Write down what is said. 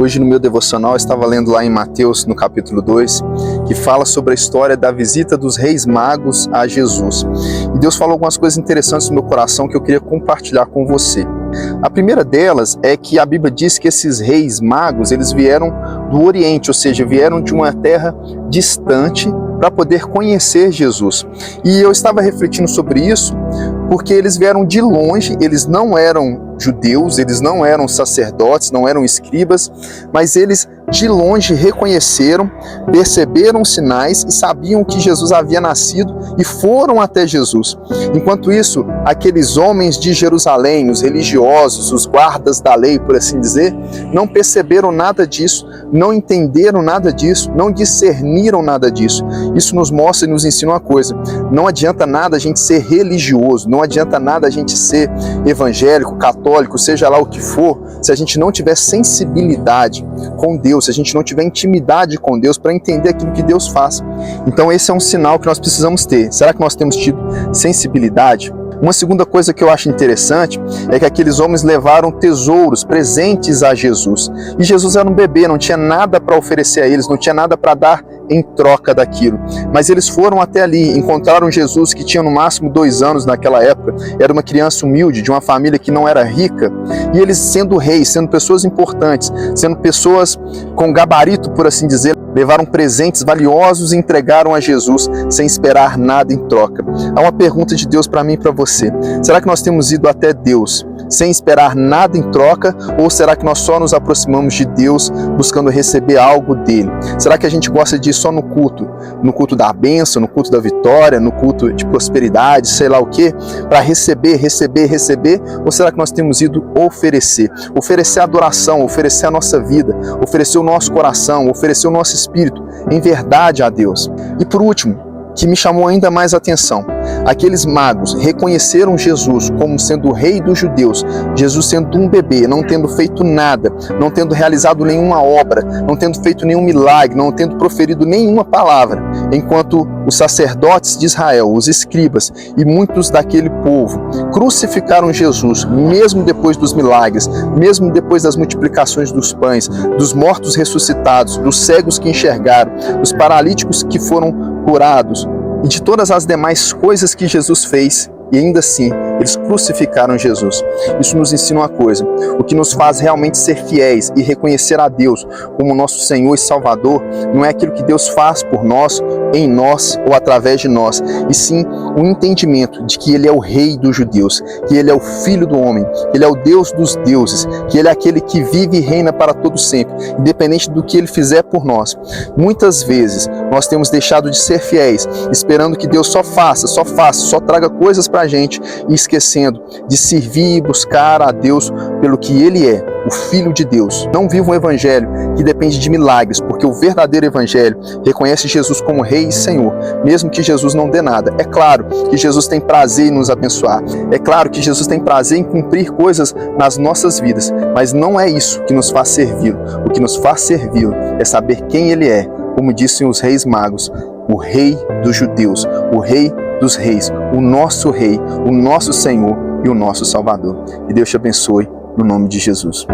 Hoje no meu devocional eu estava lendo lá em Mateus, no capítulo 2, que fala sobre a história da visita dos reis magos a Jesus. E Deus falou algumas coisas interessantes no meu coração que eu queria compartilhar com você. A primeira delas é que a Bíblia diz que esses reis magos, eles vieram do Oriente, ou seja, vieram de uma terra distante para poder conhecer Jesus. E eu estava refletindo sobre isso porque eles vieram de longe, eles não eram judeus, eles não eram sacerdotes, não eram escribas, mas eles de longe reconheceram, perceberam os sinais e sabiam que Jesus havia nascido e foram até Jesus. Enquanto isso, aqueles homens de Jerusalém, os religiosos, os guardas da lei, por assim dizer, não perceberam nada disso, não entenderam nada disso, não discerniram nada disso. Isso nos mostra e nos ensina uma coisa: não adianta nada a gente ser religioso, não adianta nada a gente ser evangélico, católico, seja lá o que for, se a gente não tiver sensibilidade com Deus, se a gente não tiver intimidade com Deus para entender aquilo que Deus faz. Então esse é um sinal que nós precisamos ter. Será que nós temos tido sensibilidade? Uma segunda coisa que eu acho interessante é que aqueles homens levaram tesouros, presentes a Jesus. E Jesus era um bebê, não tinha nada para oferecer a eles, não tinha nada para dar em troca daquilo. Mas eles foram até ali, encontraram Jesus, que tinha no máximo 2 anos naquela época, era uma criança humilde, de uma família que não era rica, e eles sendo reis, sendo pessoas importantes, sendo pessoas com gabarito, por assim dizer, levaram presentes valiosos e entregaram a Jesus sem esperar nada em troca. Há uma pergunta de Deus para mim e para você: será que nós temos ido até Deus sem esperar nada em troca, ou será que nós só nos aproximamos de Deus buscando receber algo dele? Será que a gente gosta de ir só no culto da bênção, no culto da vitória, no culto de prosperidade, sei lá o que, para receber, ou será que nós temos ido oferecer adoração, oferecer a nossa vida, oferecer o nosso coração, oferecer o nosso espírito em verdade a Deus? E por último, que me chamou ainda mais a atenção, aqueles magos reconheceram Jesus como sendo o rei dos judeus, Jesus sendo um bebê, não tendo feito nada, não tendo realizado nenhuma obra, não tendo feito nenhum milagre, não tendo proferido nenhuma palavra, enquanto os sacerdotes de Israel, os escribas e muitos daquele povo crucificaram Jesus, mesmo depois dos milagres, mesmo depois das multiplicações dos pães, dos mortos ressuscitados, dos cegos que enxergaram, dos paralíticos que foram curados, e de todas as demais coisas que Jesus fez, e ainda assim eles crucificaram Jesus. Isso nos ensina uma coisa: o que nos faz realmente ser fiéis e reconhecer a Deus como nosso Senhor e Salvador não é aquilo que Deus faz por nós, em nós ou através de nós, e sim o entendimento de que Ele é o Rei dos judeus, que Ele é o Filho do homem, que Ele é o Deus dos deuses, que Ele é aquele que vive e reina para todo sempre, independente do que Ele fizer por nós. Muitas vezes nós temos deixado de ser fiéis, esperando que Deus só traga coisas para a gente, e esquecendo de servir e buscar a Deus pelo que Ele é, o Filho de Deus. Não viva um evangelho que depende de milagres, porque o verdadeiro evangelho reconhece Jesus como Rei e Senhor, mesmo que Jesus não dê nada. É claro que Jesus tem prazer em nos abençoar, é claro que Jesus tem prazer em cumprir coisas nas nossas vidas, mas não é isso que nos faz servi-lo. O que nos faz servi-lo é saber quem Ele é, como dissem os reis magos: o Rei dos judeus, o Rei dos reis, o nosso Rei, o nosso Senhor e o nosso Salvador. Que Deus te abençoe, no nome de Jesus.